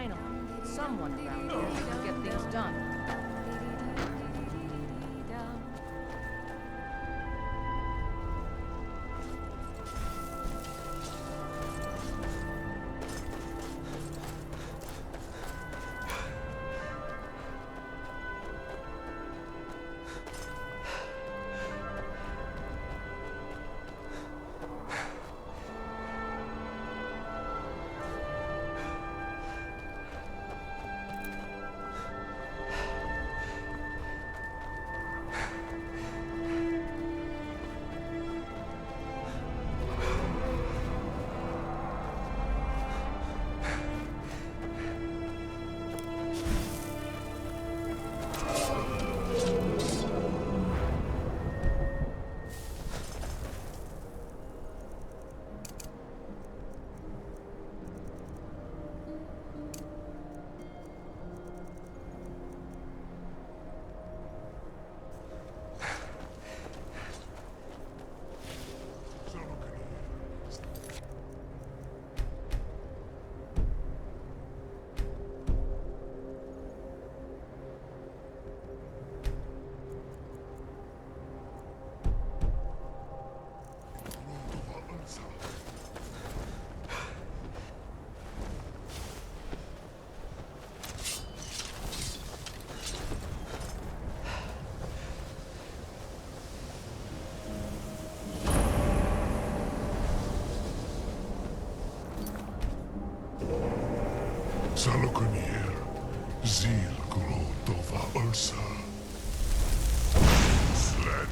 Finally, someone around here can get things done. Zalokunir, Zil Grotova Ursa. Sled.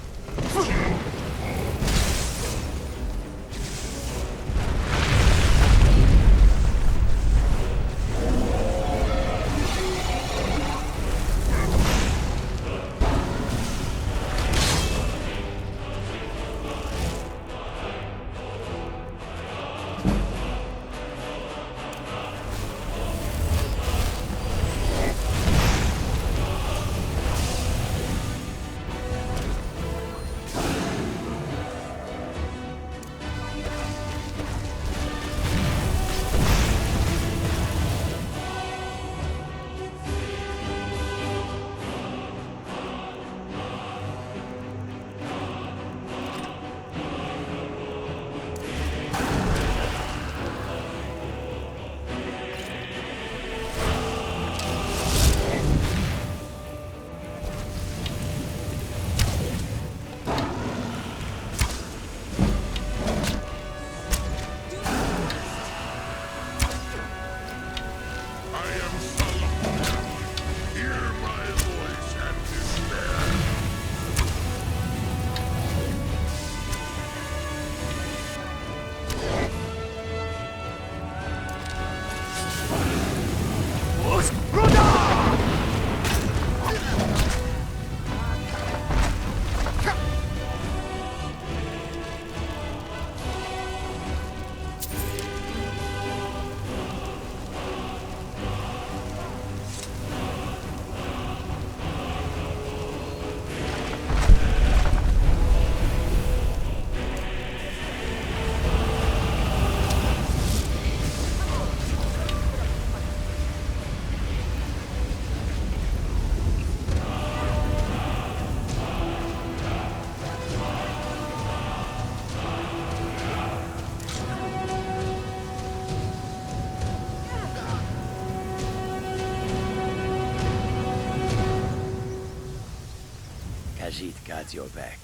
Khajiit got your back.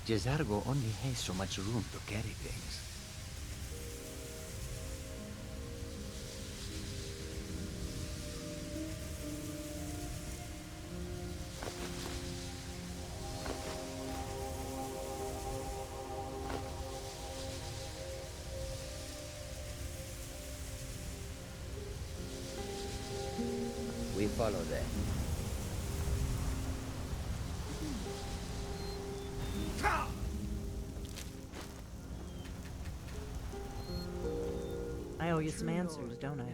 Jezargo only has so much room to carry things. We follow them. I owe you some answers, don't I?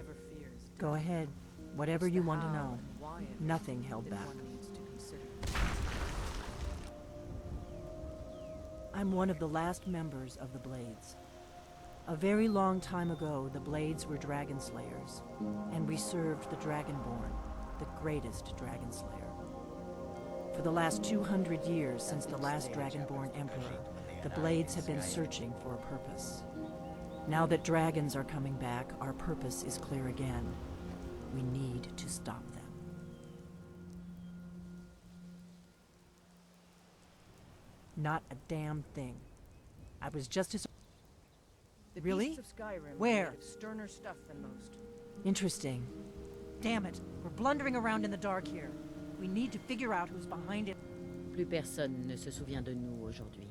Go ahead. Whatever you want to know. Nothing held back. I'm one of the last members of the Blades. A very long time ago, the Blades were dragon slayers, and we served the Dragonborn, the greatest dragon slayer. For the last 200 years since the last Dragonborn Emperor, the Blades have been searching for a purpose. Now that dragons are coming back, our purpose is clear again. We need to stop them. Not a damn thing. I was just as... The Really? beasts of Skyrim Where? are made of sterner stuff than most. Interesting. Damn it, we're blundering around in the dark here. We need to figure out who's behind it. Plus personne ne se souvient de nous aujourd'hui.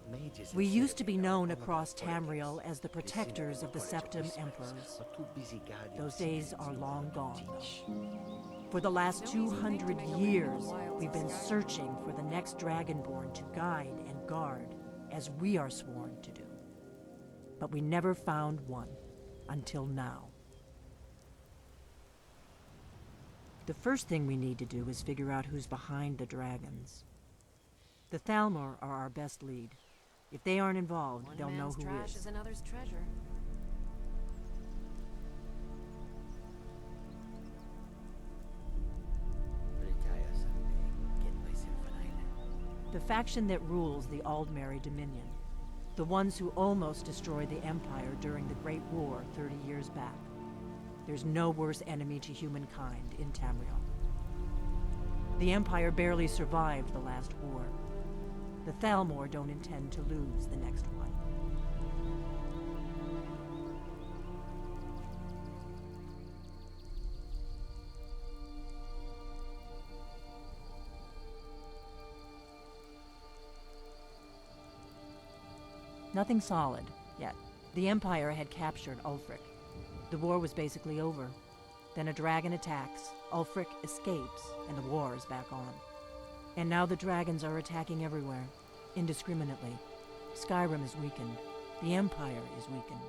Mages We and used to be Sylvie are known all of across the politics. Tamriel as the They seem protectors of the college Septim whispers, Emperors. but too busy guarding Those days secrets are to long learn to gone, though. teach. For the last 200 years, we've been searching for the next Dragonborn to guide and guard, as we are sworn to do. But we never found one, until now. The first thing we need to do is figure out who's behind the dragons. The Thalmor are our best lead. If they aren't involved, they'll know who trash is. another's treasure. Retire someday. Get myself an island. The faction that rules the Aldmeri Dominion. The ones who almost destroyed the Empire during the Great War 30 years back. There's no worse enemy to humankind in Tamriel. The Empire barely survived the last war. The Thalmor don't intend to lose the next one. Nothing solid, yet. The Empire had captured Ulfric. The war was basically over. Then a dragon attacks, Ulfric escapes, and the war is back on. And now the dragons are attacking everywhere, indiscriminately. Skyrim is weakened. The Empire is weakened.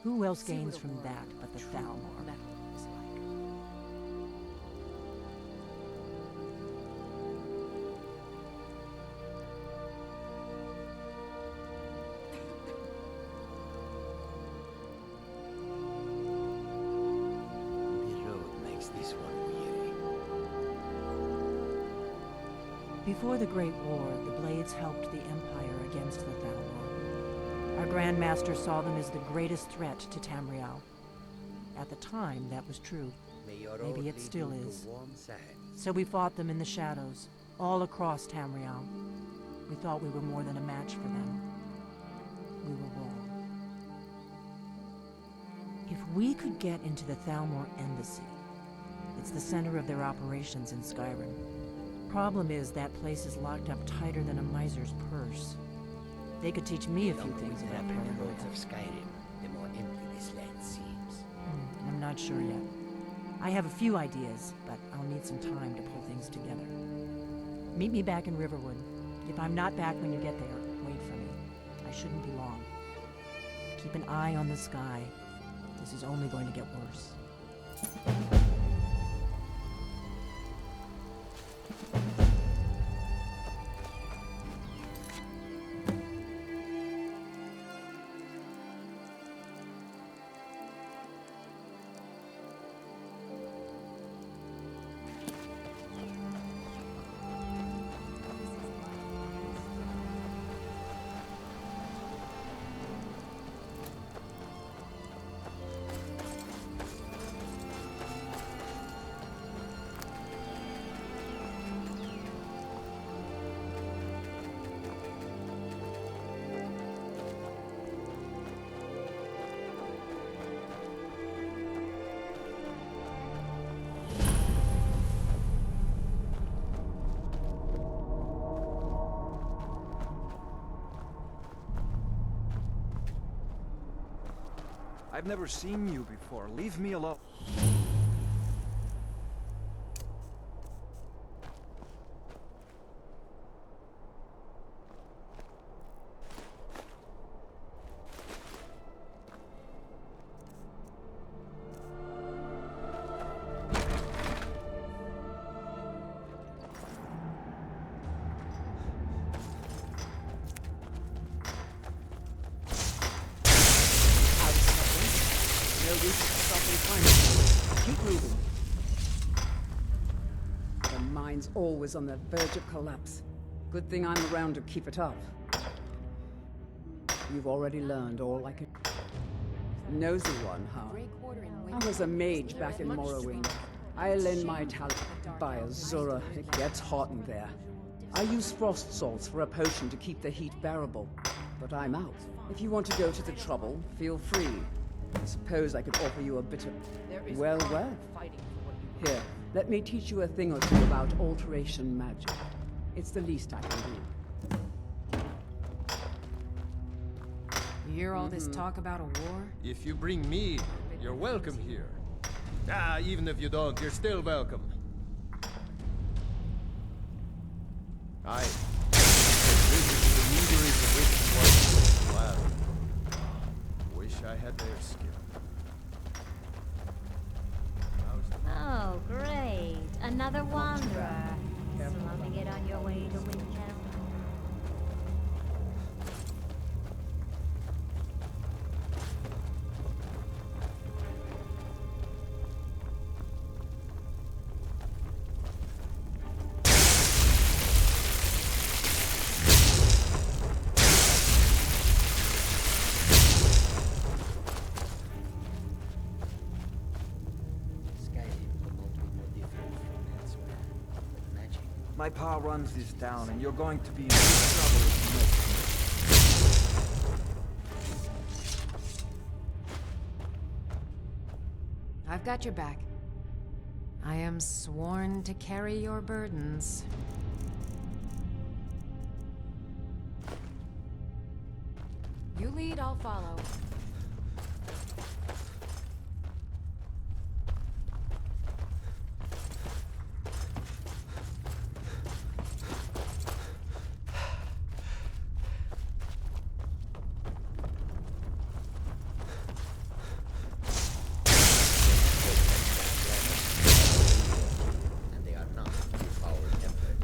Who else See what gains a from war that but the true Thalmor? battle is like. The road makes this one weary. Before the Great War, the Blades helped the Empire against the Thalmor. Our Grand Master saw them as the greatest threat to Tamriel. At the time, that was true. May your Maybe road it lead still you to is. warm sands. So we fought them in the shadows, all across Tamriel. We thought we were more than a match for them. We were wrong. If we could get into the Thalmor Embassy, it's the center of their operations in Skyrim. Problem is, that place is locked up tighter than a miser's purse. They could teach me a few things about The roads paranoia. of Skyrim, the more empty this land seems. I'm not sure yet. I have a few ideas, but I'll need some time to pull things together. Meet me back in Riverwood. If I'm not back when you get there, wait for me. I shouldn't be long. Keep an eye on the sky. This is only going to get worse. I've never seen you before. Leave me alone. Keep moving. The mine's always on the verge of collapse. Good thing I'm around to keep it up. You've already learned all I can... Nosy one, huh? I was a mage back in Morrowind. I lend my talent by Azura. It gets hot in there. I use frost salts for a potion to keep the heat bearable. But I'm out. If you want to go to the trouble, feel free. I suppose I could offer you a bit of... Well, well. Here, let me teach you a thing or two about alteration magic. It's the least I can do. You hear all this talk about a war? If you bring me, you're welcome here. Ah, even if you don't, you're still welcome. I visit the leaders of which was well. Wish I had their skill. Oh, great. Another wanderer. Slumming it on your way to Windhelm. Skyrim will not be no different from elsewhere. But magic. My pa runs this town, and you're going to be in big trouble if you mess I've got your back. I am sworn to carry your burdens. You lead, I'll follow. And they are not your power tempered.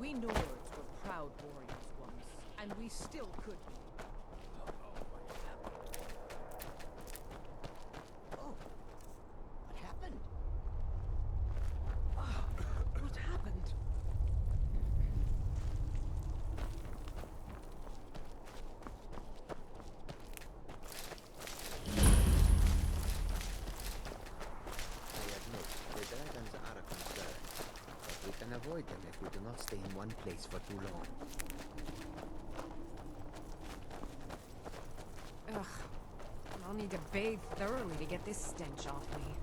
We Nords were proud warriors once, and we still could be. Oh, what happened? What happened? I admit, the dragons are a concern. But we can avoid them if we do not stay in one place for too long. Ugh. I'll need to bathe thoroughly to get this stench off me.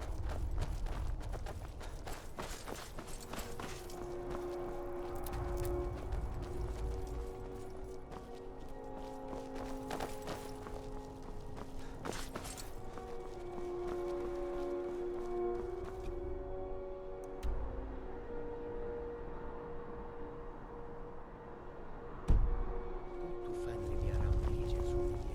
Tu fanno di arrabbiare su di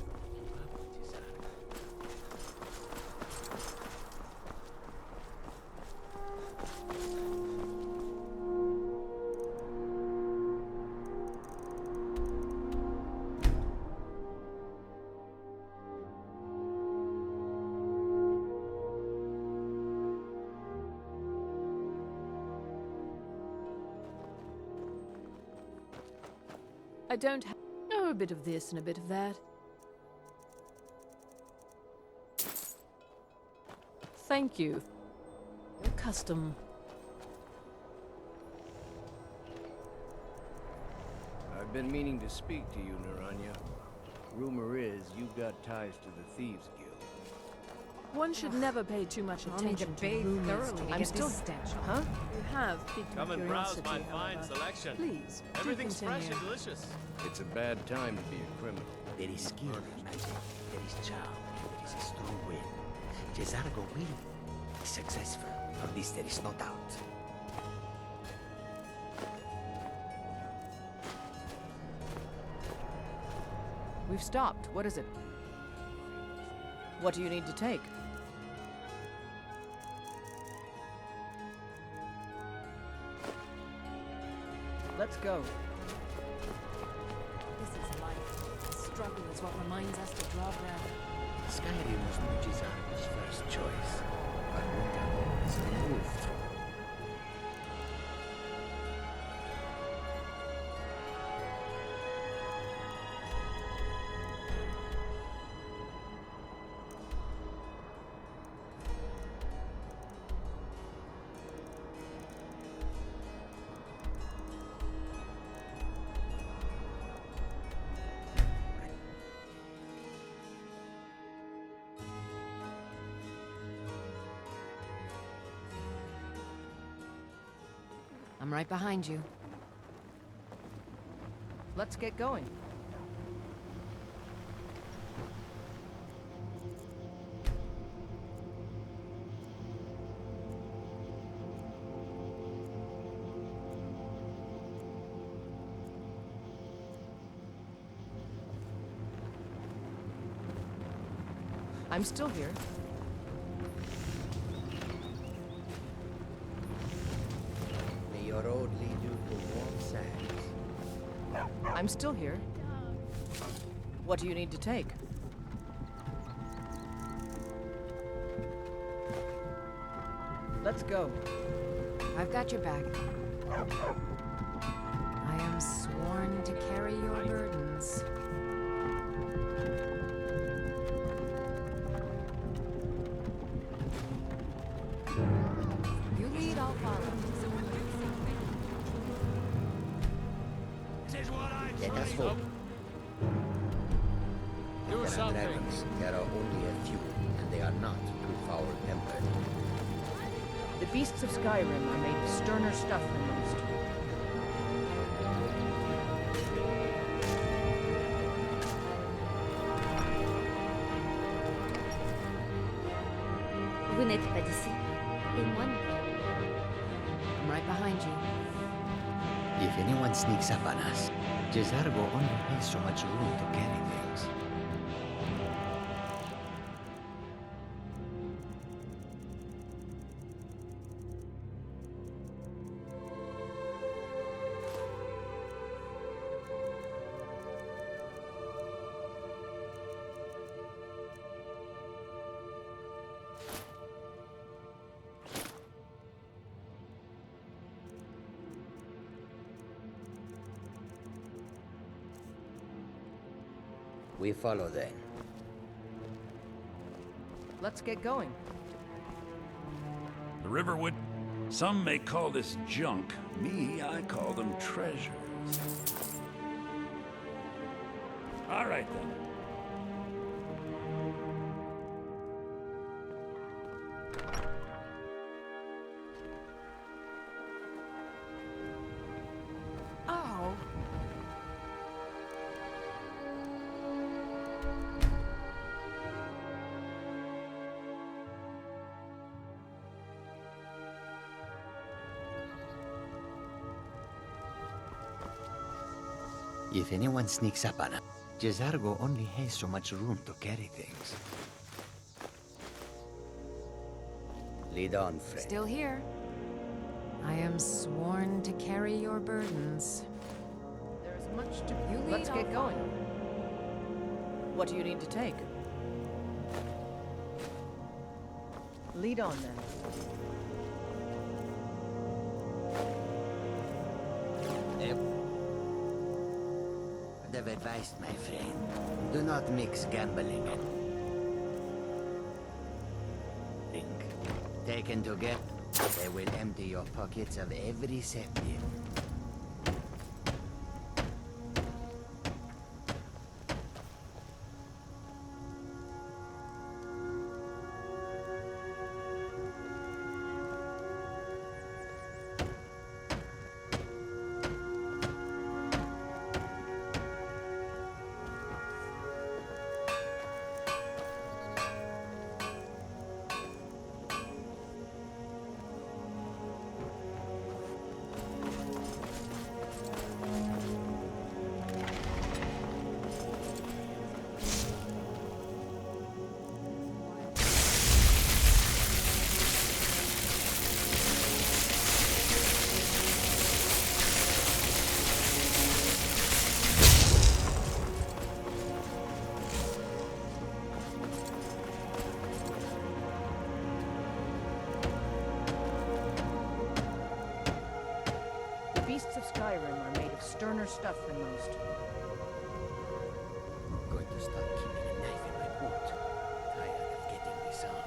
I don't have... Oh, a bit of this and a bit of that. Thank you. Your custom. I've been meaning to speak to you, Naranya. Rumor is you've got ties to the Thieves Guild. One should never pay too much attention to rumors. I'm still Huh? You have piqued my Come and browse curiosity, my fine however. selection. Please, do Everything's fresh continue. and delicious. It's a bad time to be a criminal. There is skill in magic, there is charm, and there is a strong will. Jezargo will be successful. Of this there is no doubt. We've stopped. What is it? What do you need to take? Let's go. This is life. Struggle is what reminds us to draw breath. Skyrim was not Jezargo's first choice, but Winterhold is removed. I'm right behind you. Let's get going. I'm still here. May your road lead you to warm sands. I'm still here. What do you need to take? Let's go. I've got your back. I am sworn to carry your burdens. You lead, I'll follow. Let us hope. Do There are something. dragons. There are only a few, and they are not too foul-tempered. The beasts of Skyrim are made of sterner stuff than most. Vous n'êtes pas d'ici. Et moi non I'm right behind you. If anyone sneaks up on us, Jezargo only has so much room to carry things. We follow then. Let's get going. The Riverwood. Some may call this junk. Me, I call them treasures. All right, then. Ow! If anyone sneaks up on us, Jezargo only has so much room to carry things. Lead on, friend. Still here. I am sworn to carry your burdens. There's much to... You lead, Let's get I'll going. follow. What do you need to take? Lead on, then. I've advised, my friend. Do not mix gambling and drink. Taken together, they will empty your pockets of every septim. sterner stuff than most. I'm going to start keeping a knife in my boot. Tired of getting disarmed.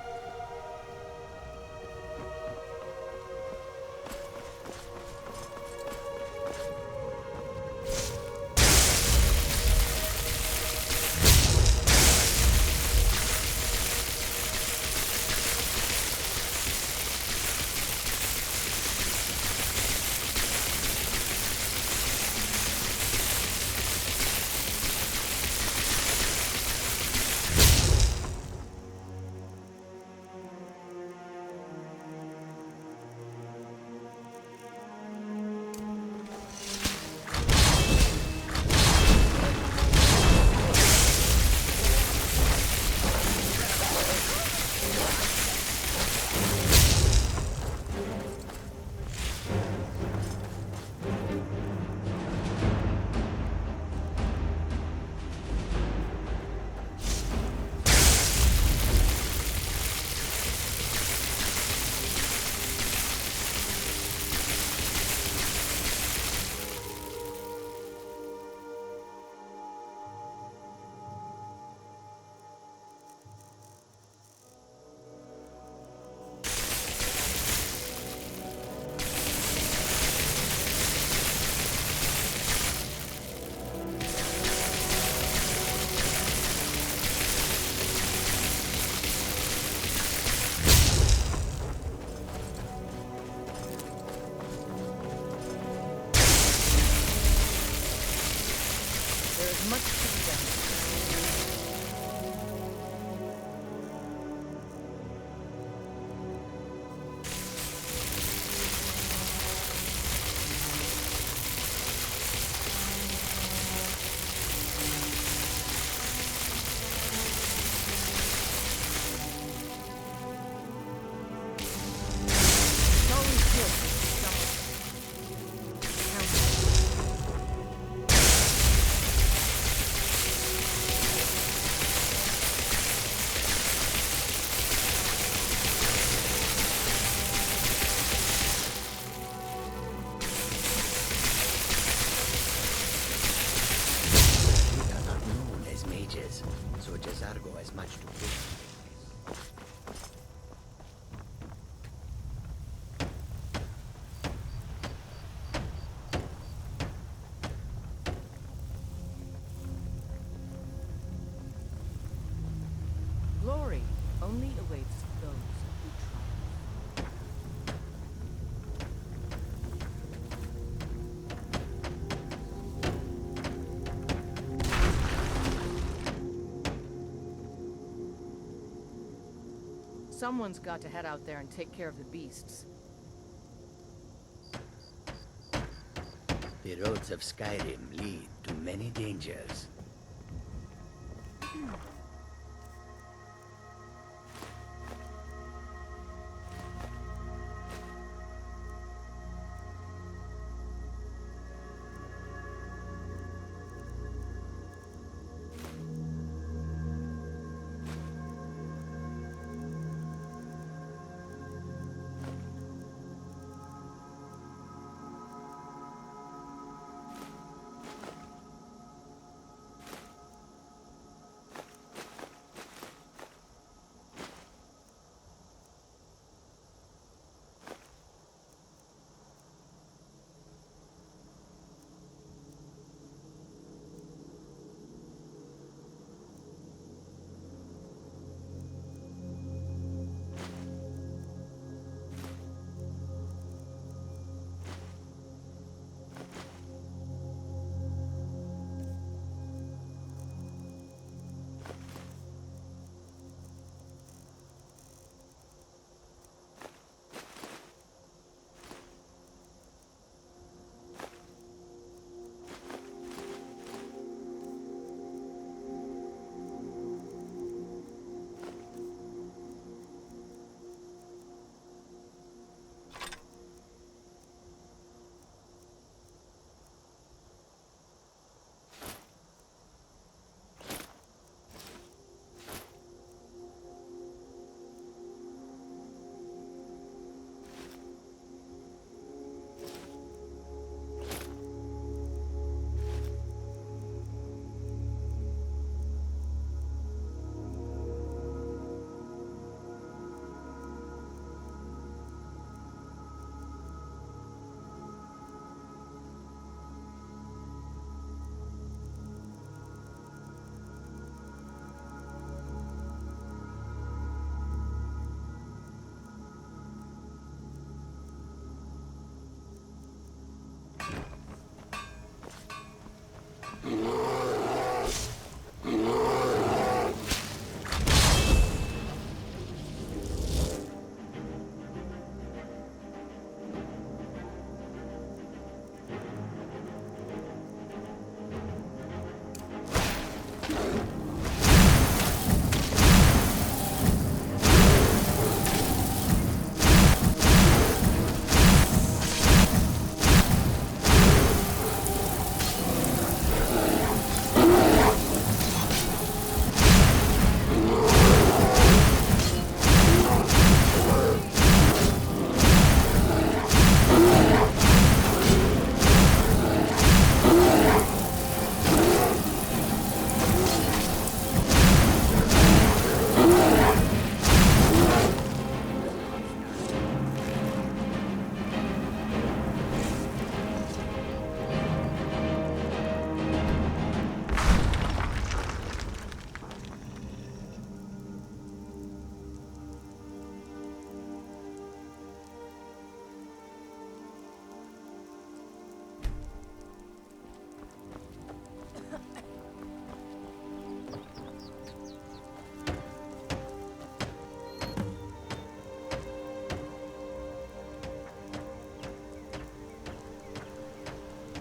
Much to be done. It's always good to stop. So Jezargo has much to prove. Glory only awaits those who try. Someone's got to head out there and take care of the beasts. The roads of Skyrim lead to many dangers.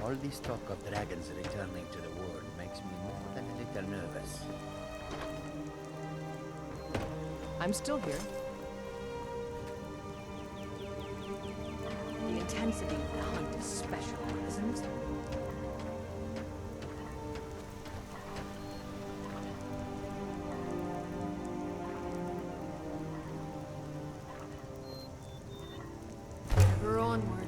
All this talk of dragons returning to the world makes me more than a little nervous. I'm still here. The intensity of the hunt is special, isn't it? Ever onward.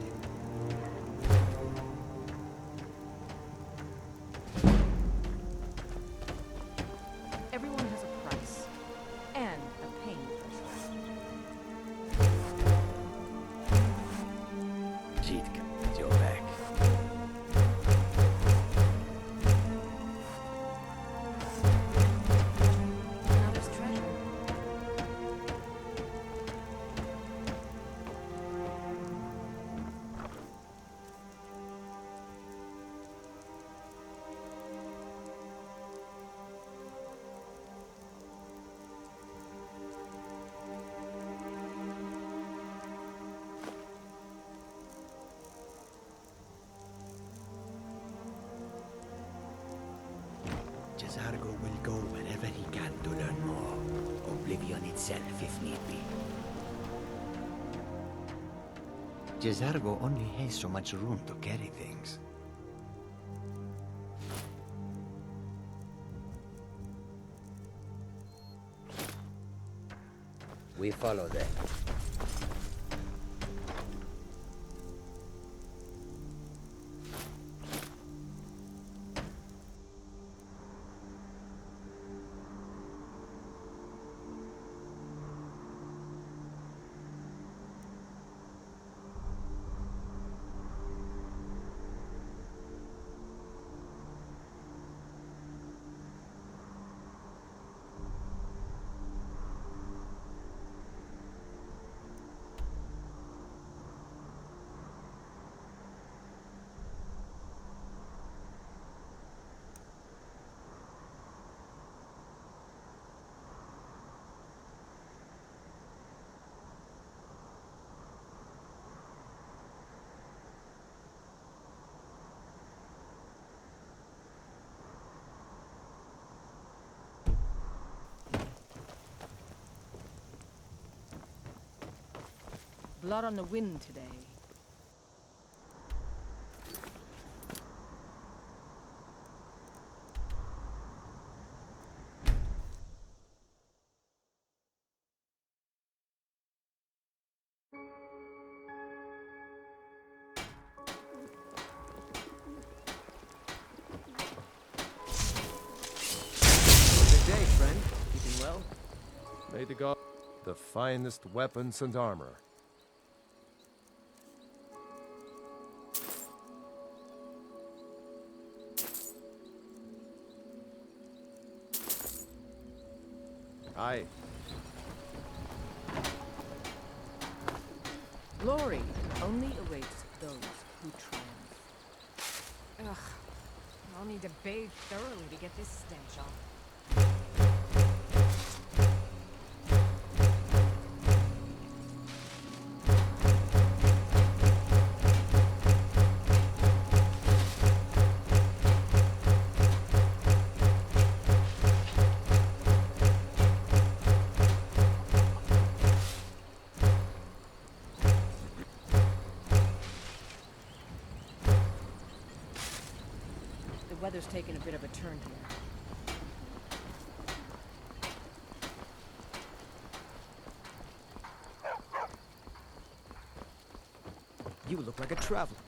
Everyone has a price and a pain threshold. Jitka, it's your back. Now there's treasure. Jezargo will go wherever he can to learn more. Oblivion itself, if need be. Jezargo only has so much room to carry things. We follow them. Blood on the wind today. Good day, friend. Keeping well? May the god... The finest weapons and armor. Aye. Glory only awaits those who triumph. Ugh. I'll need to bathe thoroughly to get this stench off. The weather's taken a bit of a turn here. You look like a traveler.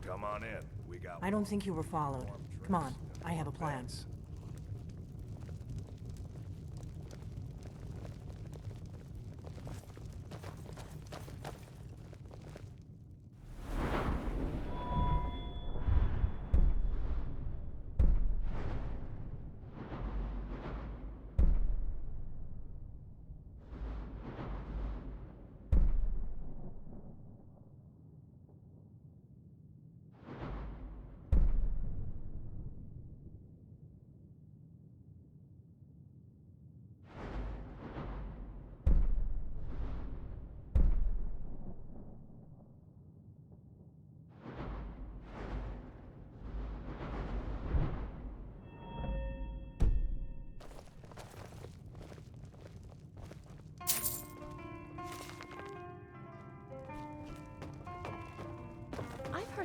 Come on in. We got I don't think you were followed. Come on, I have a plan.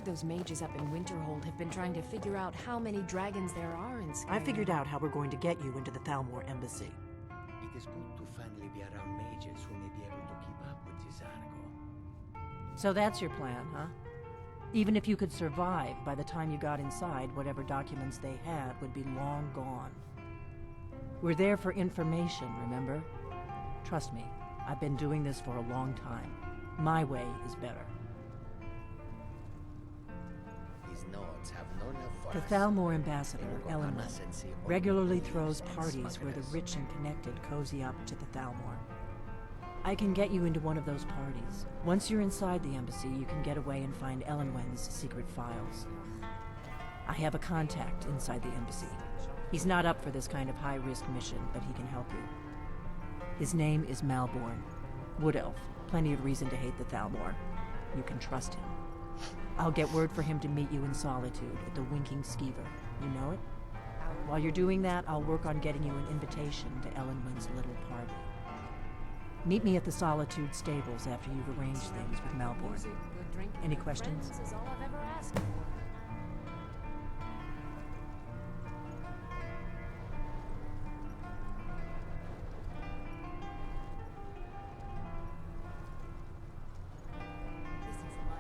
heard those mages up in Winterhold have been trying to figure out how many dragons there are in Skyrim. I figured out how we're going to get you into the Thalmor embassy. It is good to finally be around mages who may be able to keep up with Gisargo. So that's your plan, huh? Even if you could survive, by the time you got inside, whatever documents they had would be long gone. We're there for information, remember? Trust me, I've been doing this for a long time. My way is better. These nodes have no love for The us. Thalmor ambassador, Ellen, Innocence only regularly thieves throws and parties where the smugglers. rich and connected cozy up to the Thalmor. I can get you into one of those parties. Once you're inside the embassy, you can get away and find Elenwen's secret files. I have a contact inside the embassy. He's not up for this kind of high-risk mission, but he can help you. His name is Malborn. Wood Elf. Plenty of reason to hate the Thalmor. You can trust him. I'll get word for him to meet you in Solitude at the Winking Skeever. You know it? While you're doing that, I'll work on getting you an invitation to Elenwen's little party. Meet me at the Solitude stables after you've arranged things with Malborn. Any questions? Is all I've ever asked for.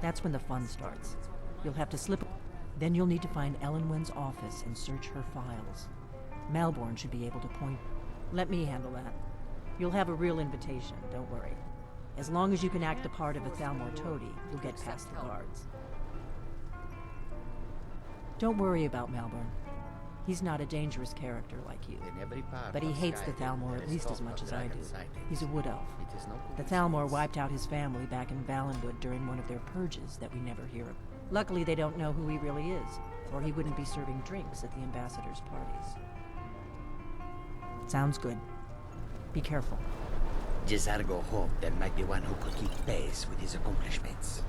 That's when the fun starts. You'll have to slip. Then you'll need to find Elenwen's office and search her files. Malborn should be able to point. Let me handle that. You'll have a real invitation, don't worry. As long as you can act the part of a Thalmor toady, you'll get past the guards. Don't worry about Malborn. He's not a dangerous character like you. In every part But he of hates the Skyrim, Thalmor there at is least talk as much of as I do. dragon sightings. He's a wood elf. It is no The coincidence. Thalmor wiped out his family back in Valenwood during one of their purges that we never hear of. Luckily, they don't know who he really is, or he wouldn't be serving drinks at the ambassadors' parties. Sounds good. Be careful. Gisargo hoped there might be one who could keep pace with his accomplishments.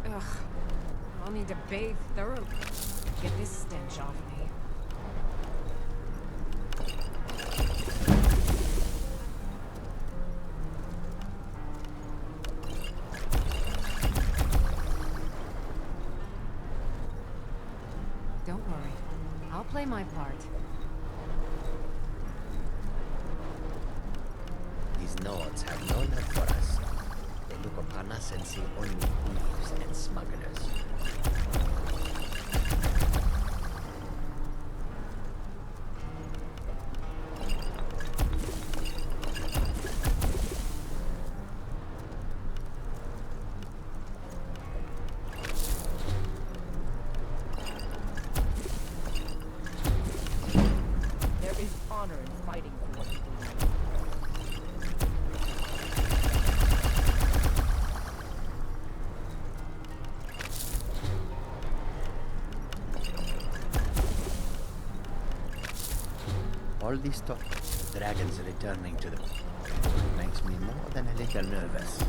Ugh. I'll need to bathe thoroughly. Get this stench off me. Don't worry. I'll play my part. These nodes have no love for us. They look upon us and see only thieves and smugglers. There is honor in fighting for what you believe. All this talk, dragons returning to the... makes me more than a little nervous.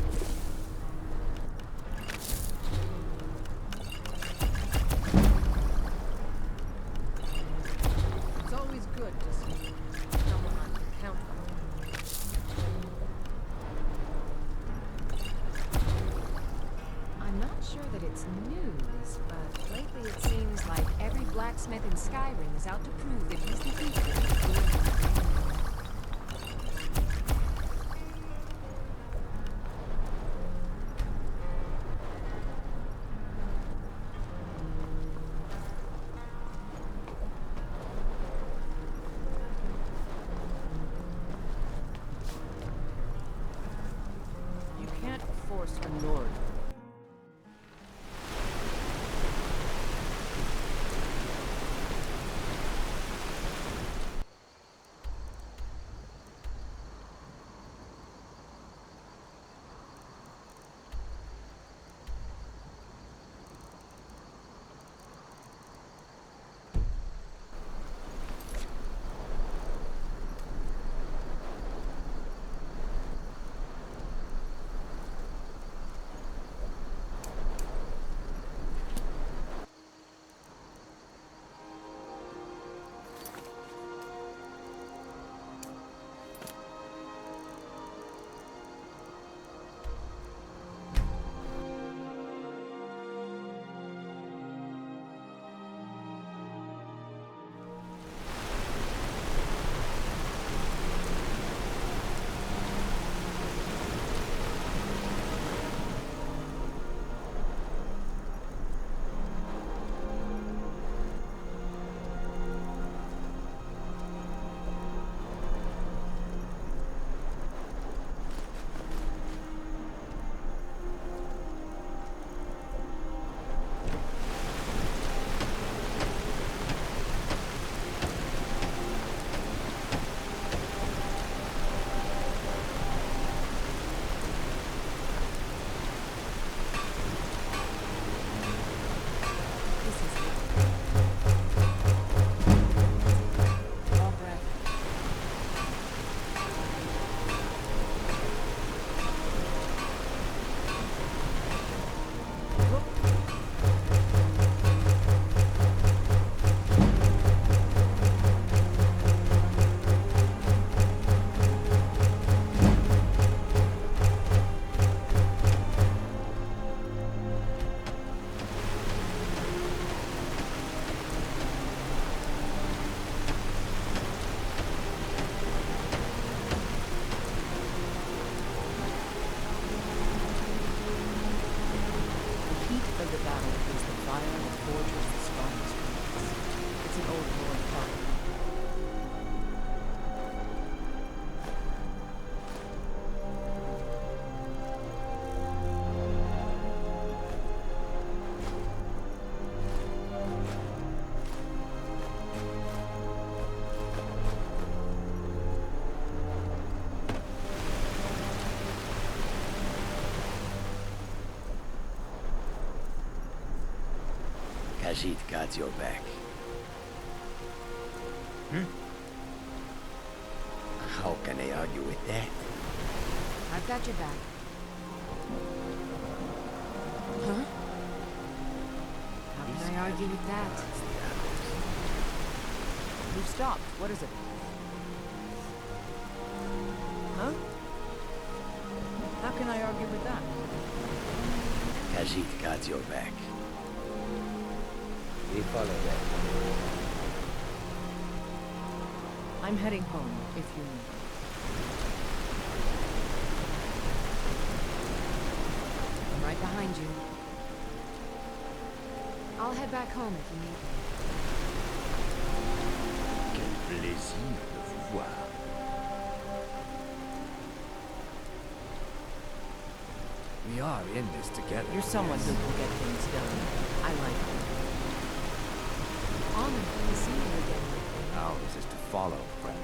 It's always good to see someone I can count on. I'm not sure that it's news, but lately it seems like every blacksmith in Skyrim is out to prove that he's the equal of the Dragon. You can't force a Nord. Khajiit got your back. How can I argue with that? I've got your back. Huh? How can I argue with that? You've stopped. What is it? Huh? How can I argue with that? Khajiit got your back. We follow that. I'm heading home, if you need. I'm right behind you. I'll head back home if you need me. Quel plaisir de vous voir. We are in this together. You're someone who can get things done. I like you. Honored to see you again. How is this to follow, friend?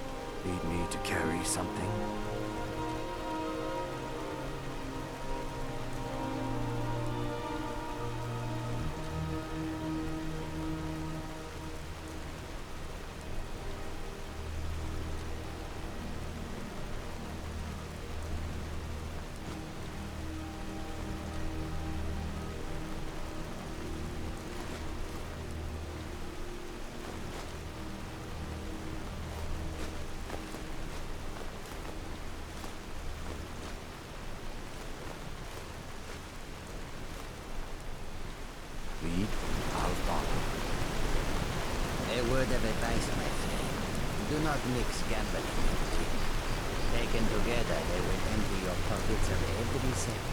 Need me to carry something? Lead, I'll follow. A word of advice, my friend. Do not mix gambling and gin. Taken together, they will empty your pockets of every cent.